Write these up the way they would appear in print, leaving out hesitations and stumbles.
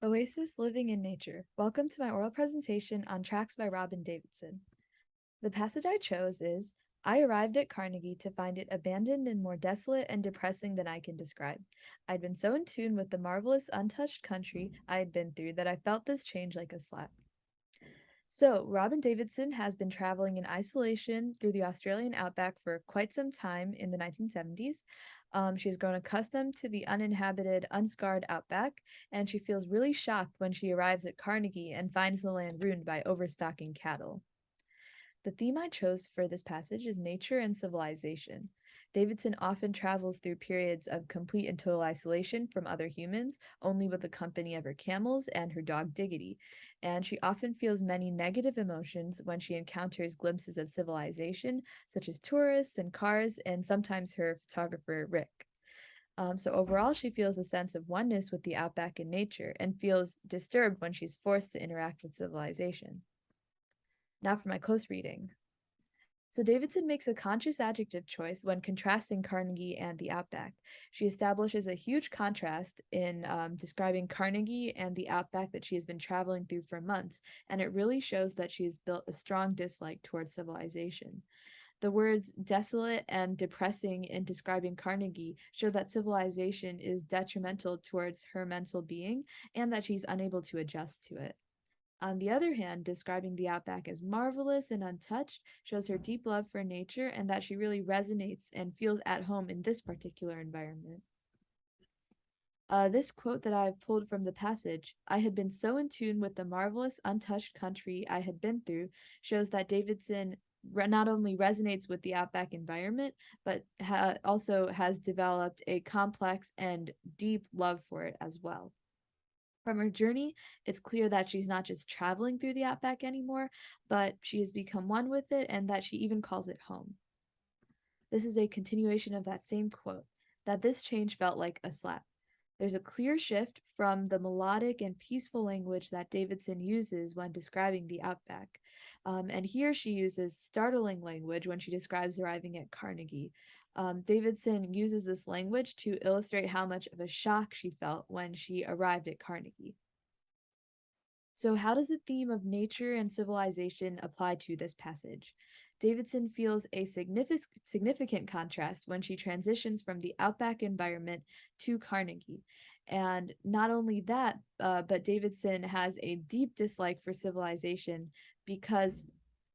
Oasis Living in Nature. Welcome to my oral presentation on Tracks by Robyn Davidson. The passage I chose is I arrived at Carnegie to find it abandoned and more desolate and depressing than I can describe. I'd been so in tune with the marvelous, untouched country I had been through that I felt this change like a slap. So, Robyn Davidson has been traveling in isolation through the Australian outback for quite some time in the 1970s. She's grown accustomed to the uninhabited, unscarred outback, and she feels really shocked when she arrives at Carnegie and finds the land ruined by overstocking cattle. The theme I chose for this passage is nature and civilization. Davidson often travels through periods of complete and total isolation from other humans, only with the company of her camels and her dog Diggity, and she often feels many negative emotions when she encounters glimpses of civilization, such as tourists and cars, and sometimes her photographer Rick. So overall, she feels a sense of oneness with the outback and nature, and feels disturbed when she's forced to interact with civilization. Now for my close reading. So Davidson makes a conscious adjective choice when contrasting Carnegie and the Outback. She establishes a huge contrast in describing Carnegie and the Outback that she has been traveling through for months, and it really shows that she has built a strong dislike towards civilization. The words desolate and depressing in describing Carnegie show that civilization is detrimental towards her mental being and that she's unable to adjust to it. On the other hand, describing the outback as marvelous and untouched shows her deep love for nature and that she really resonates and feels at home in this particular environment. This quote that I've pulled from the passage, I had been so in tune with the marvelous, untouched country I had been through, shows that Davidson not only resonates with the outback environment, but also has developed a complex and deep love for it as well. From her journey, it's clear that she's not just traveling through the outback anymore, but she has become one with it and that she even calls it home. This is a continuation of that same quote, that this change felt like a slap. There's a clear shift from the melodic and peaceful language that Davidson uses when describing the outback. And here she uses startling language when she describes arriving at Carnegie. Davidson uses this language to illustrate how much of a shock she felt when she arrived at Carnegie. So, how does the theme of nature and civilization apply to this passage? Davidson feels a significant contrast when she transitions from the outback environment to Carnegie. And not only that, but Davidson has a deep dislike for civilization because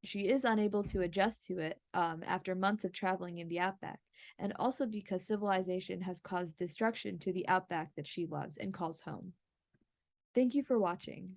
she is unable to adjust to it after months of traveling in the outback, and also because civilization has caused destruction to the outback that she loves and calls home. Thank you for watching.